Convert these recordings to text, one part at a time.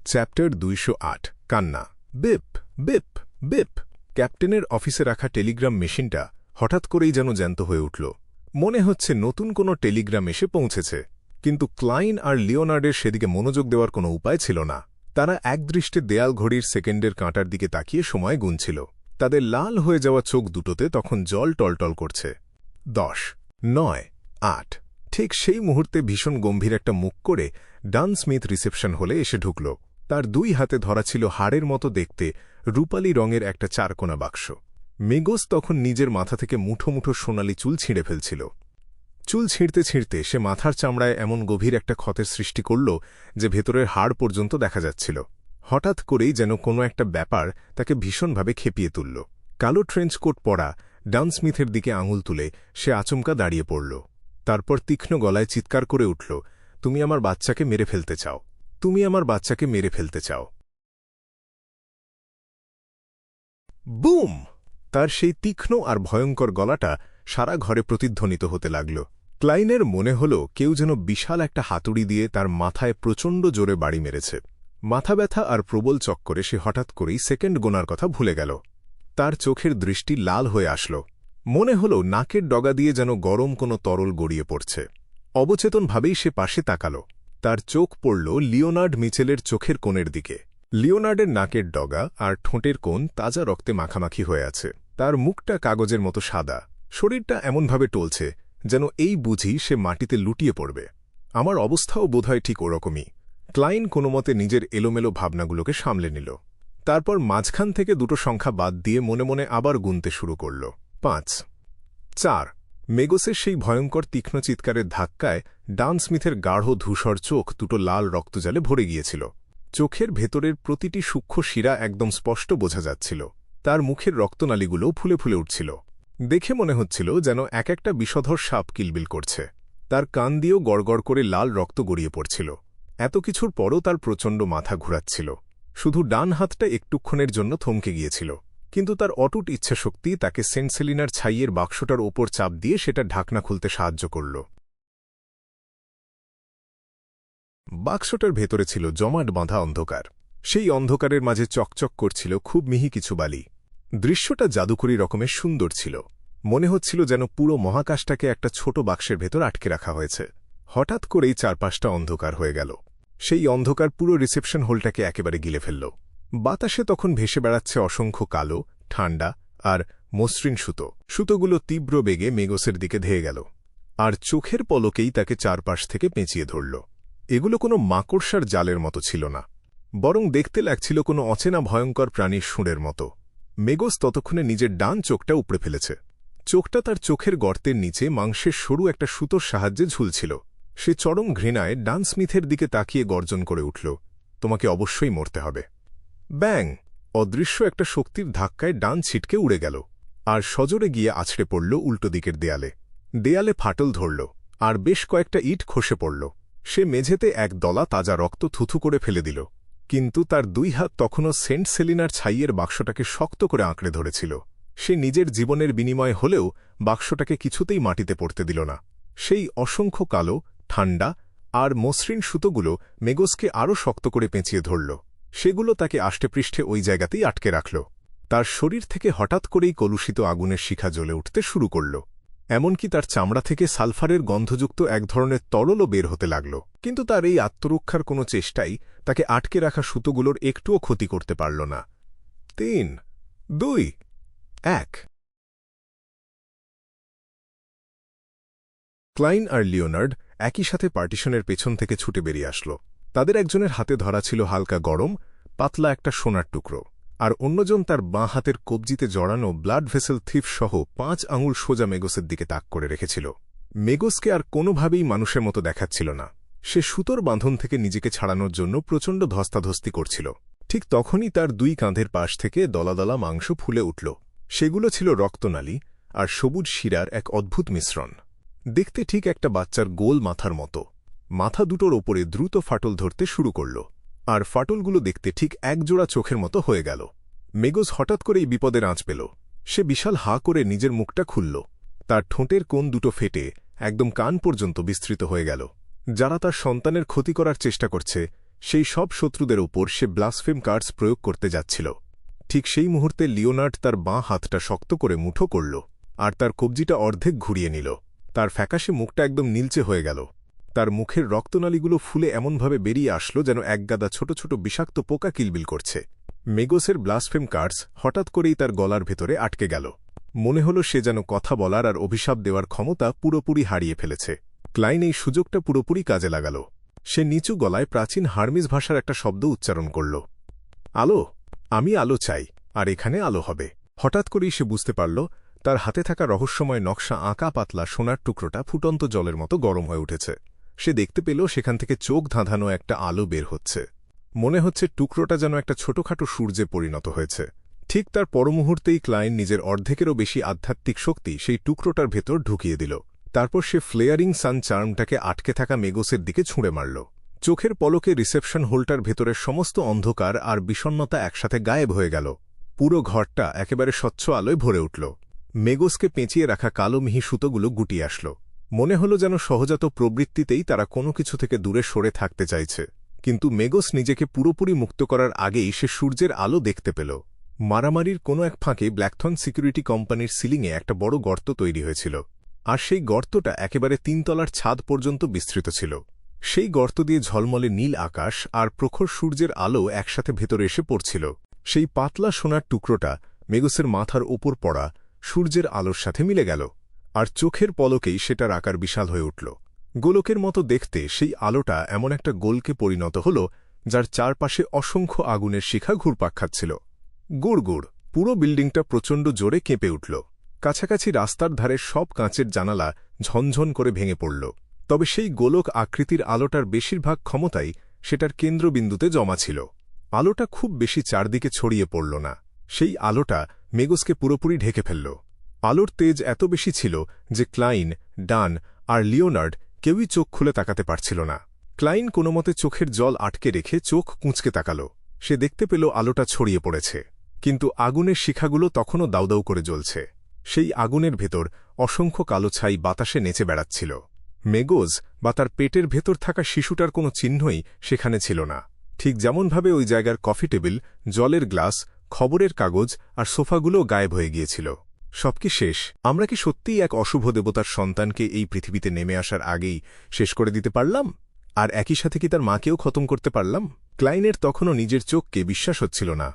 Chapter 208 কান্না। Beep beep beep. ক্যাপ্টেনের অফিসে রাখা টেলিগ্রাম মেশিনটা হঠাৎ করেই যেন জ্যান্ত হয়ে উঠল। মনে হচ্ছে নতুন কোনো টেলিগ্রাম এসে পৌঁছেছে, কিন্তু ক্লাইন আর লিওনার্ডের সেদিকে মনোযোগ দেওয়ার কোনো উপায় ছিল না। তারা একদৃষ্টে দেয়াল ঘড়ির সেকেন্ডের কাঁটার দিকে তাকিয়ে সময় গুনছিল। তাদের লাল হয়ে যাওয়া চোখ দুটোতে তখন জল টলটল করছে। 10, 9, 8। ঠিক সেই মুহূর্তে ভীষণ গম্ভীর একটা মুখ করে ডান স্মিথ রিসেপশন হলে এসে ঢুকল। তার দুই হাতে ধরা ছিল হাড়ের মতো দেখতে রূপালী রঙের একটা চারকোনা বাক্স। মেগোস তখন নিজের মাথা থেকে মুঠো মুঠো সোনালি চুল ছিঁড়ে ফেলছিল। চুল ছিঁড়তে ছিঁড়তে সে মাথার চামড়ায় এমন গভীর একটা ক্ষতের সৃষ্টি করল যে ভেতরের হাড় পর্যন্ত দেখা যাচ্ছিল। হঠাৎ করেই যেন কোনো একটা ব্যাপার তাকে ভীষণভাবে খেপিয়ে তুলল। কালো ট্রেঞ্চকোট পরা ডান স্মিথের দিকে আঙুল তুলে সে আচমকা দাঁড়িয়ে পড়ল। তারপর তীক্ষ্ণ গলায় চিৎকার করে উঠল, তুমি আমার বাচ্চাকে মেরে ফেলতে চাও, তুমি আমার বাচ্চাকে মেরে ফেলতে চাও। বুম! তার সেই তীক্ষ্ণ আর ভয়ঙ্কর গলাটা সারা ঘরে প্রতিধ্বনিত হতে লাগল। ক্লাইনের মনে হল কেউ যেন বিশাল একটা হাতুড়ি দিয়ে তার মাথায় প্রচণ্ড জোরে বাড়ি মেরেছে। মাথা ব্যথা আর প্রবল চক্করে সে হঠাৎ করেই সেকেন্ড গোনার কথা ভুলে গেল। তার চোখের দৃষ্টি লাল হয়ে আসল। মনে হল নাকের ডগা দিয়ে যেন গরম কোনো তরল গড়িয়ে পড়ছে। অবচেতনভাবেই সে পাশে তাকাল। তার চোখ পড়ল লিওনার্ড মিচেলের চোখের কোণের দিকে। লিওনার্ডের নাকের ডগা আর ঠোঁটের কোণ তাজা রক্তে মাখামাখি হয়ে আছে। তার মুখটা কাগজের মতো সাদা, শরীরটা এমনভাবে টলছে যেন এই বুঝি সে মাটিতে লুটিয়ে পড়বে। আমার অবস্থাও বোধহয় ঠিক ওরকমই। ক্লাইন কোনোমতে নিজের এলোমেলো ভাবনাগুলোকে সামলে নিল। তারপর মাঝখান থেকে দুটো সংখ্যা বাদ দিয়ে মনে মনে আবার গুনতে শুরু করল। 5, 4। মেগোসের সেই ভয়ঙ্কর তীক্ষ্ণ চিৎকারের ধাক্কায় ডান স্মিথের গাঢ় ধূসর চোখ দুটো লাল রক্তজালে ভরে গিয়েছিল। চোখের ভেতরের প্রতিটি সূক্ষ্ম শিরা একদম স্পষ্ট বোঝা যাচ্ছিল। তার মুখের রক্তনালীগুলো ফুলে ফুলে উঠছিল। দেখে মনে হচ্ছিল যেন এক একটা বিষধর সাপ কিলবিল করছে। তার কান দিয়েও গড়গড় করে লাল রক্ত গড়িয়ে পড়ছিল। এত কিছুর পরও তার প্রচণ্ড মাথা ঘুরাচ্ছিল। শুধু ডান হাতটা একটুক্ষণের জন্য থমকে গিয়েছিল, কিন্তু তার অটুট ইচ্ছাশক্তি তাকে সেন্ট সেলিনার ছাইয়ের বাক্সটার ওপর চাপ দিয়ে সেটা ঢাকনা খুলতে সাহায্য করল। বাক্সটার ভেতরে ছিল জমাট বাঁধা অন্ধকার। সেই অন্ধকারের মাঝে চকচক করছিল খুব মিহি কিছু বালি। দৃশ্যটা জাদুকরী রকমের সুন্দর ছিল। মনে হচ্ছিল যেন পুরো মহাকাশটাকে একটা ছোট বাক্সের ভেতর আটকে রাখা হয়েছে। হঠাৎ করেই চারপাশটা অন্ধকার হয়ে গেল। সেই অন্ধকার পুরো রিসেপশন হলটাকে একেবারে গিলে ফেলল। বাতাসে তখন ভেসে বেড়াচ্ছে অসংখ্য কালো, ঠান্ডা আর মসৃণ সুতো। সুতোগুলো তীব্র বেগে মেগোসের দিকে ধেয়ে গেল, আর চোখের পলকেই তাকে চারপাশ থেকে পেঁচিয়ে ধরল। এগুলো কোনো মাকড়সার জালের মতো ছিল না, বরং দেখতে লাগছিল কোনো অচেনা ভয়ঙ্কর প্রাণীর সুঁড়ের মতো। মেগোস ততক্ষণে নিজের ডান চোখটা উপড়ে ফেলেছে। চোখটা তার চোখের গর্তের নিচে মাংসের সরু একটা সুতোর সাহায্যে ঝুলছিল। সে চরম ঘৃণায় ডান স্মিথের দিকে তাকিয়ে গর্জন করে উঠল, তোমাকে অবশ্যই মরতে হবে। ব্যাং! অদৃশ্য একটা শক্তির ধাক্কায় ডান ছিটকে উড়ে গেল, আর সজোরে গিয়ে আছড়ে পড়ল উল্টো দিকের দেয়ালে। দেয়ালে ফাটল ধরল, আর বেশ কয়েকটা ইট খসে পড়ল। সে মেঝেতে এক দলা তাজা রক্ত থুথু করে ফেলে দিল, কিন্তু তার দুই হাত তখনও সেন্ট সেলিনার ছাইয়ের বাক্সটাকে শক্ত করে আঁকড়ে ধরেছিল। সে নিজের জীবনের বিনিময় হলেও বাক্সটাকে কিছুতেই মাটিতে পড়তে দিল না। সেই অসংখ্য কালো, ঠান্ডা আর মসৃণ সুতোগুলো মেগোসকে আরও শক্ত করে পেঁচিয়ে ধরল। সেগুলো তাকে আষ্টেপৃষ্ঠে ওই জায়গাতেই আটকে রাখল। তার শরীর থেকে হঠাৎ করেই কলুষিত আগুনের শিখা জ্বলে উঠতে শুরু করল। এমনকি তার চামড়া থেকে সালফারের গন্ধযুক্ত এক ধরনের তরলও বের হতে লাগল। কিন্তু তার এই আত্মরক্ষার কোনো চেষ্টাই তাকে আটকে রাখা সুতোগুলোর একটুও ক্ষতি করতে পারল না। 3, 2, 1। ক্লাইন আর লিওনার্ড একই সাথে পার্টিশনের পেছন থেকে ছুটে বেরিয়ে আসল। তাদের একজনের হাতে ধরা ছিল হালকা গরম, পাতলা একটা সোনার টুকরো, আর অন্যজন তার বাঁ হাতের কবজিতে জড়ানো ব্লাড ভেসেল থিফ সহ 5 আঙুল সোজা মেগোসের দিকে তাক করে রেখেছিল। মেগোসকে আর কোনোভাবেই মানুষের মতো দেখাচ্ছিল না। সে সুতোর বাঁধন থেকে নিজেকে ছাড়ানোর জন্য প্রচণ্ড ধস্তাধস্তি করছিল। ঠিক তখনই তার দুই কাঁধের পাশ থেকে দলা দলা মাংস ফুলে উঠল। সেগুলো ছিল রক্তনালী আর সবুজ শিরার এক অদ্ভুত মিশ্রণ। দেখতে ঠিক একটা বাচ্চার গোল মাথার মতো। মাথা দুটোর ওপরে দ্রুত ফাটল ধরতে শুরু করল, আর ফাটলগুলো দেখতে ঠিক একজোড়া চোখের মতো হয়ে গেল। মেগোস হঠাৎ করেই বিপদের আঁচ পেল। সে বিশাল হা করে নিজের মুখটা খুলল। তার ঠোঁটের কোণ দুটো ফেটে একদম কান পর্যন্ত বিস্তৃত হয়ে গেল। যারা তার সন্তানের ক্ষতি করার চেষ্টা করছে সেই সব শত্রুদের ওপর সে ব্লাসফেম কার্ডস প্রয়োগ করতে যাচ্ছিল। ঠিক সেই মুহূর্তে লিওনার্ড তার বাঁ হাতটা শক্ত করে মুঠো করল আর তার কবজিটা অর্ধেক ঘুরিয়ে নিল। তার ফ্যাকাশে মুখটা একদম নীলচে হয়ে গেল। তার মুখের রক্তনালীগুলো ফুলে এমনভাবে বেরিয়ে আসলো যেন একগাদা ছোট ছোট বিষাক্ত পোকা কিলবিল করছে। মেগোসের ব্লাসফেম কার্ডস হঠাৎ করেই তার গলার ভেতরে আটকে গেল। মনে হল সে যেন কথা বলার আর অভিশাপ দেওয়ার ক্ষমতা পুরোপুরি হারিয়ে ফেলেছে। ক্লাইন এই সুযোগটা পুরোপুরি কাজে লাগাল। সে নিচু গলায় প্রাচীন হার্মিস ভাষার একটা শব্দ উচ্চারণ করল, আলো, আমি আলো চাই, আর এখানে আলো হবে। হঠাৎ করেই সে বুঝতে পারল তার হাতে থাকা রহস্যময় নকশা আঁকা পাতলা সোনার টুকরোটা ফুটন্ত জলের মতো গরম হয়ে উঠেছে। সে দেখতে পেল সেখান থেকে চোখ ধাঁধানো একটা আলো বের হচ্ছে। মনে হচ্ছে টুকরোটা যেন একটা ছোটখাটো সূর্যে পরিণত হয়েছে। ঠিক তার পরমুহূর্তেই ক্লাইন নিজের অর্ধেকেরও বেশি আধ্যাত্মিক শক্তি সেই টুকরোটার ভেতর ঢুকিয়ে দিল। তারপর সে ফ্লেয়ারিং সান চার্মটাকে আটকে থাকা মেগোসের দিকে ছুঁড়ে মারল। চোখের পলকে রিসেপশন হলটার ভেতরের সমস্ত অন্ধকার আর বিষণ্ণতা একসাথে গায়েব হয়ে গেল। পুরো ঘরটা একেবারে স্বচ্ছ আলোয় ভরে উঠল। মেগোসকে পেঁচিয়ে রাখা কালো মিহি সুতোগুলো গুটিয়ে আসল। মনে হল যেন সহজাত প্রবৃত্তিতেই তারা কোনো কিছু থেকে দূরে সরে থাকতে চাইছে। কিন্তু মেগোস নিজেকে পুরোপুরি মুক্ত করার আগেই সে সূর্যের আলো দেখতে পেল। মারামারির কোনো এক ফাঁকে ব্ল্যাকথর্ন সিকিউরিটি কোম্পানির সিলিংয়ে একটা বড় গর্ত তৈরি হয়েছিল, আর সেই গর্তটা একেবারে 3 তলার ছাদ পর্যন্ত বিস্তৃত ছিল। সেই গর্ত দিয়ে ঝলমলে নীল আকাশ আর প্রখর সূর্যের আলো একসাথে ভেতরে এসে পড়ছিল। সেই পাতলা সোনার টুকরোটা মেগোসের মাথার ওপর পড়া সূর্যের আলোর সাথে মিলে গেল, আর চোখের পলকেই সেটার আকার বিশাল হয়ে উঠল। গোলকের মতো দেখতে সেই আলোটা এমন একটা গোলকে পরিণত হল যার চারপাশে অসংখ্য আগুনের শিখা ঘুরপাক খাচ্ছিল। গুড় গুড়, পুরো বিল্ডিংটা প্রচণ্ড জোরে কেঁপে উঠল। কাছাকাছি রাস্তার ধারে সব কাঁচের জানালা ঝনঝন করে ভেঙে পড়ল। তবে সেই গোলক আকৃতির আলোটার বেশিরভাগ ক্ষমতাই সেটার কেন্দ্রবিন্দুতে জমা ছিল। আলোটা খুব বেশি চারদিকে ছড়িয়ে পড়ল না। সেই আলোটা মেগোসকে পুরোপুরি ঢেকে ফেলল। আলোর তেজ এত বেশি ছিল যে ক্লাইন, ডান আর লিওনার্ড কেউই চোখ খুলে তাকাতে পারছিল না। ক্লাইন কোনোমতে চোখের জল আটকে রেখে চোখ কুঁচকে তাকাল। সে দেখতে পেল আলোটা ছড়িয়ে পড়েছে, কিন্তু আগুনের শিখাগুলো তখনও দাউদাউ করে জ্বলছে। সেই আগুনের ভেতর অসংখ্য কালো ছাই বাতাসে নেচে বেড়াচ্ছিল। মেগোস বা তার পেটের ভেতর থাকা শিশুটার কোনো চিহ্নই সেখানে ছিল না। ঠিক যেমনভাবে ওই জায়গার কফি টেবিল, জলের গ্লাস, খবরের কাগজ আর সোফাগুলো গায়েব হয়ে গিয়েছিল। সব কি শেষ? আমরা কি সত্যিই এক অশুভ দেবতার সন্তানকে এই পৃথিবীতে নেমে আসার আগেই শেষ করে দিতে পারলাম? আর একই সাথে কি তার মাকেও খতম করতে পারলাম? ক্লাইনের তখনও নিজের চোখকে বিশ্বাস হচ্ছিল না।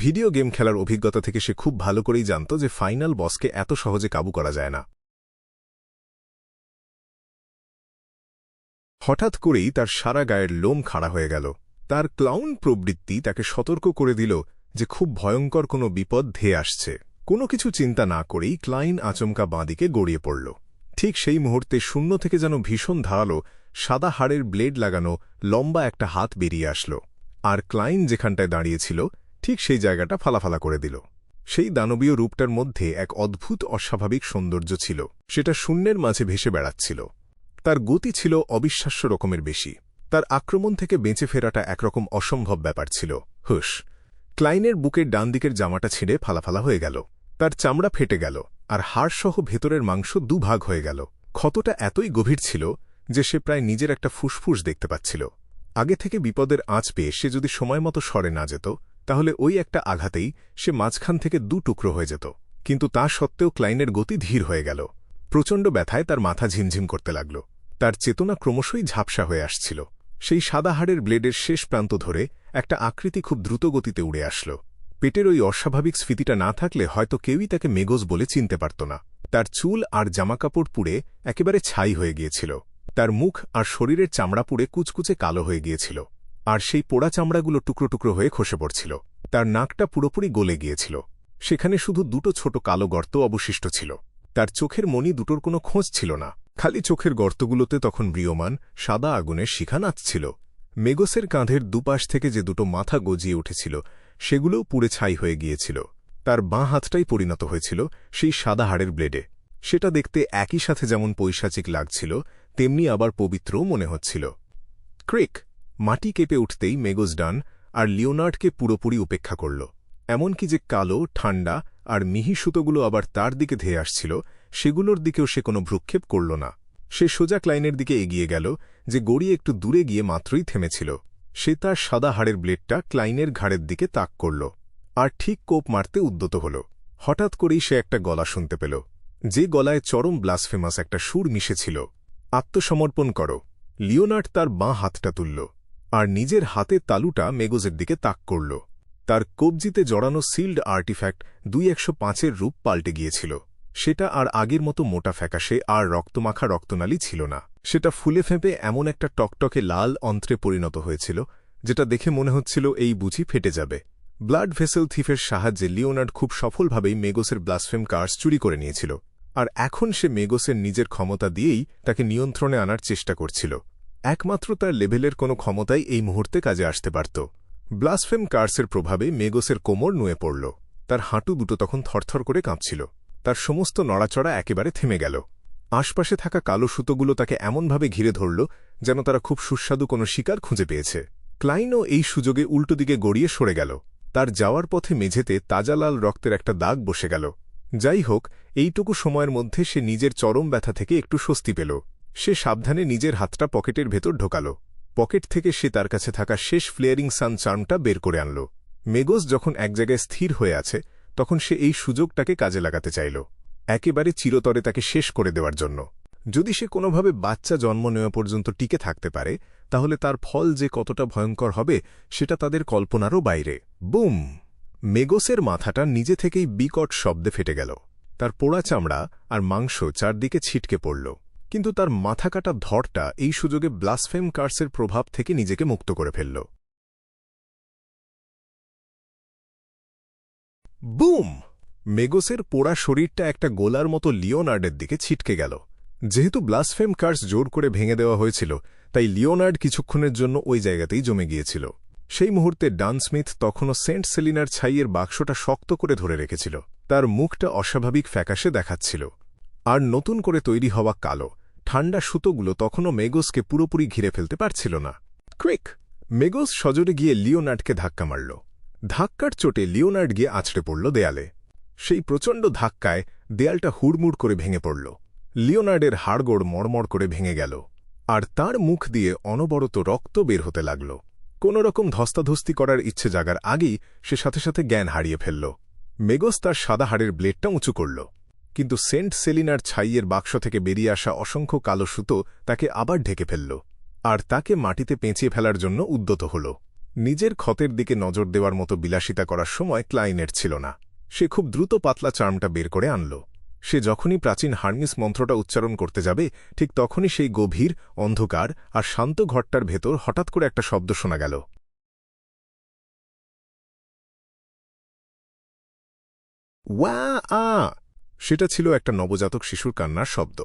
ভিডিও গেম খেলার অভিজ্ঞতা থেকে সে খুব ভালো করেই জানত যে ফাইনাল বসকে এত সহজে কাবু করা যায় না। হঠাৎ করেই তার সারা গায়ের লোম খাড়া হয়ে গেল। তার ক্লাউন প্রবৃত্তি তাকে সতর্ক করে দিল যে খুব ভয়ঙ্কর কোনো বিপদ ধেয়ে আসছে। কোনো কিছু চিন্তা না করেই ক্লাইন আচমকা বাঁদিকে গড়িয়ে পড়ল। ঠিক সেই মুহূর্তে শূন্য থেকে যেন ভীষণ ধারালো সাদা হাড়ের ব্লেড লাগানো লম্বা একটা হাত বেরিয়ে আসল, আর ক্লাইন যেখানটায় দাঁড়িয়েছিল ঠিক সেই জায়গাটা ফালাফালা করে দিল। সেই দানবীয় রূপটার মধ্যে এক অদ্ভুত অস্বাভাবিক সৌন্দর্য ছিল। সেটা শূন্যের মাঝে ভেসে বেড়াচ্ছিল। তার গতি ছিল অবিশ্বাস্য রকমের বেশি। তার আক্রমণ থেকে বেঁচে ফেরাটা একরকম অসম্ভব ব্যাপার ছিল। হুশ! ক্লাইনের বুকের ডান দিকের জামাটা ছিঁড়ে ফালাফালা হয়ে গেল। তার চামড়া ফেটে গেল, আর হাড়সহ ভেতরের মাংস দুভাগ হয়ে গেল। ক্ষতটা এতই গভীর ছিল যে সে প্রায় নিজের একটা ফুসফুস দেখতে পাচ্ছিল। আগে থেকে বিপদের আঁচ পেয়ে সে যদি সময়মতো সরে না যেত, তাহলে ওই একটা আঘাতেই সে মাঝখান থেকে 2 টুকরো হয়ে যেত। কিন্তু তা সত্ত্বেও ক্লাইনের গতি ধীর হয়ে গেল। প্রচণ্ড ব্যথায় তার মাথা ঝিমঝিম করতে লাগল। তার চেতনা ক্রমশই ঝাপসা হয়ে আসছিল। সেই সাদা হাড়ের ব্লেডের শেষ প্রান্ত ধরে একটা আকৃতি খুব দ্রুত গতিতে উড়ে আসল। পেটের ওই অস্বাভাবিক স্ফীতিটা না থাকলে হয়তো কেউই তাকে মেগোস বলে চিনতে পারত না। তার চুল আর জামাকাপড় পুড়ে একেবারে ছাই হয়ে গিয়েছিল। তার মুখ আর শরীরের চামড়া পুড়ে কুচকুচে কালো হয়ে গিয়েছিল, আর সেই পোড়া চামড়াগুলো টুকরো টুকরো হয়ে খসে পড়ছিল। তার নাকটা পুরোপুরি গলে গিয়েছিল। সেখানে শুধু 2টো ছোট কালো গর্ত অবশিষ্ট ছিল। তার চোখের মণি দুটোর কোনো খোঁজ ছিল না। খালি চোখের গর্তগুলোতে তখন ম্রিয়মান সাদা আগুনের শিখা নাচছিল। মেগোসের কাঁধের দুপাশ থেকে যে 2টো মাথা গজিয়ে উঠেছিল সেগুলোও পুড়ে ছাই হয়ে গিয়েছিল। তার বাঁ হাতটাই পরিণত হয়েছিল সেই সাদা হাড়ের ব্লেডে। সেটা দেখতে একই সাথে যেমন পৈশাচিক লাগছিল, তেমনি আবার পবিত্রও মনে হচ্ছিল। ক্রিক! মাটি কেঁপে উঠতেই মেগোস ডান আর লিওনার্ডকে পুরোপুরি উপেক্ষা করল। এমনকি যে কালো, ঠান্ডা আর মিহি সুতোগুলো আবার তার দিকে ধেয়ে আসছিল, সেগুলোর দিকেও সে কোনো ভ্রুক্ষেপ করল না। সে সোজা ক্লাইনের দিকে এগিয়ে গেল, যে গড়িয়ে একটু দূরে গিয়ে মাত্রই থেমেছিল। সে তার সাদা হাড়ের ব্লেডটা ক্লাইনের ঘাড়ের দিকে তাক করল আর ঠিক কোপ মারতে উদ্যত হল। হঠাৎ করেই সে একটা গলা শুনতে পেল, যে গলায় চরম ব্লাসফেমাস একটা সুর মিশেছিল। আত্মসমর্পণ করো। লিওনার্ড তার বাঁ হাতটা তুলল আর নিজের হাতের তালুটা মেগোজের দিকে তাক করল। তার কবজিতে জড়ানো সিল্ড আর্টিফ্যাক্ট 2105-এর রূপ পাল্টে গিয়েছিল। সেটা আর আগের মতো মোটা ফ্যাকাশে আর রক্তমাখা রক্তনালী ছিল না। সেটা ফুলে ফেঁপে এমন একটা টকটকে লাল অন্ত্রে পরিণত হয়েছিল, যেটা দেখে মনে হচ্ছিল এই বুঝি ফেটে যাবে। ব্লাড ভেসেল থিফের সাহায্যে লিওনার্ড খুব সফলভাবেই মেগোসের ব্লাসফেম কার্স চুরি করে নিয়েছিল, আর এখন সে মেগোসের নিজের ক্ষমতা দিয়েই তাকে নিয়ন্ত্রণে আনার চেষ্টা করছিল। একমাত্র তার লেভেলের কোনো ক্ষমতাই এই মুহূর্তে কাজে আসতে পারত। ব্লাসফেম কার্সের প্রভাবে মেগোসের কোমর নুয়ে পড়ল। তার হাঁটু দুটো তখন থরথর করে কাঁপছিল। তার সমস্ত নড়াচড়া একেবারে থেমে গেল। আশপাশে থাকা কালো সুতোগুলো তাকে এমনভাবে ঘিরে ধরল যেন তারা খুব সুস্বাদু কোনো শিকার খুঁজে পেয়েছে। ক্লাইনও এই সুযোগে উল্টো দিকে গড়িয়ে সরে গেল। তার যাওয়ার পথে মেঝেতে তাজা লাল রক্তের একটা দাগ বসে গেল। যাই হোক, এইটুকু সময়ের মধ্যে সে নিজের চরম ব্যথা থেকে একটু স্বস্তি পেল। সে সাবধানে নিজের হাতটা পকেটের ভেতর ঢোকাল। পকেট থেকে সে তার কাছে থাকা শেষ ফ্লেয়ারিং সান চার্মটা বের করে আনল। মেগোস যখন এক জায়গায় স্থির হয়ে আছে, তখন সে এই সুযোগটাকে কাজে লাগাতে চাইল, একেবারে চিরতরে তাকে শেষ করে দেওয়ার জন্য। যদি সে কোনোভাবে বাচ্চা জন্ম নেওয়া পর্যন্ত টিকে থাকতে পারে, তাহলে তার ফল যে কতটা ভয়ঙ্কর হবে সেটা তাদের কল্পনারও বাইরে। বুম! মেগোসের মাথাটা নিজে থেকেই বিকট শব্দে ফেটে গেল। তার পোড়া চামড়া আর মাংস চারদিকে ছিটকে পড়ল, কিন্তু তার মাথা কাটা ধড়টা এই সুযোগে ব্লাসফেম কার্সের প্রভাব থেকে নিজেকে মুক্ত করে ফেলল। বুম! মেগোসের পোড়া শরীরটা একটা গোলার মতো লিওনার্ডের দিকে ছিটকে গেল। যেহেতু ব্লাসফেম কার্স জোর করে ভেঙে দেওয়া হয়েছিল, তাই লিওনার্ড কিছুক্ষণের জন্য ওই জায়গাতেই জমে গিয়েছিল। সেই মুহূর্তে ডান স্মিথ তখনও সেন্ট সেলিনার ছাইয়ের বাক্সটা শক্ত করে ধরে রেখেছিল। তার মুখটা অস্বাভাবিক ফ্যাকাশে দেখাচ্ছিল, আর নতুন করে তৈরি হওয়া কালো ঠান্ডা সুতোগুলো তখনও মেগোসকে পুরোপুরি ঘিরে ফেলতে পারছিল না। কুইক! মেগোস সজোরে গিয়ে লিওনার্ডকে ধাক্কা মারল। ধাক্কার চোটে লিওনার্ড গিয়ে আছড়ে পড়ল দেয়ালে। সেই প্রচণ্ড ধাক্কায় দেয়ালটা হুড়মুড় করে ভেঙে পড়ল। লিওনার্ডের হাড়গোড় মড়মড় করে ভেঙে গেল, আর তার মুখ দিয়ে অনবরত রক্ত বের হতে লাগল। কোনোরকম ধস্তাধস্তি করার ইচ্ছে জাগার আগেই সে সাথে সাথে জ্ঞান হারিয়ে ফেলল। মেগোস তার সাদা হাড়ের ব্লেডটা উঁচু করল, কিন্তু সেন্ট সেলিনার ছাইয়ের বাক্স থেকে বেরিয়ে আসা অসংখ্য কালো সুতো তাকে আবার ঢেকে ফেলল, আর তাকে মাটিতে পেঁচিয়ে ফেলার জন্য উদ্যত হল। নিজের ক্ষতের দিকে নজর দেওয়ার মতো বিলাসিতা করার সময় ক্লাইনের ছিল না। সে খুব দ্রুত পাতলা চার্মটা বের করে আনল। সে যখনই প্রাচীন হার্মিস মন্ত্রটা উচ্চারণ করতে যাবে, ঠিক তখনই সেই গভীর অন্ধকার আর শান্ত ঘরটার ভেতর হঠাৎ করে একটা শব্দ শোনা গেল। ওয়া! সেটা ছিল একটা নবজাতক শিশুর কান্নার শব্দ।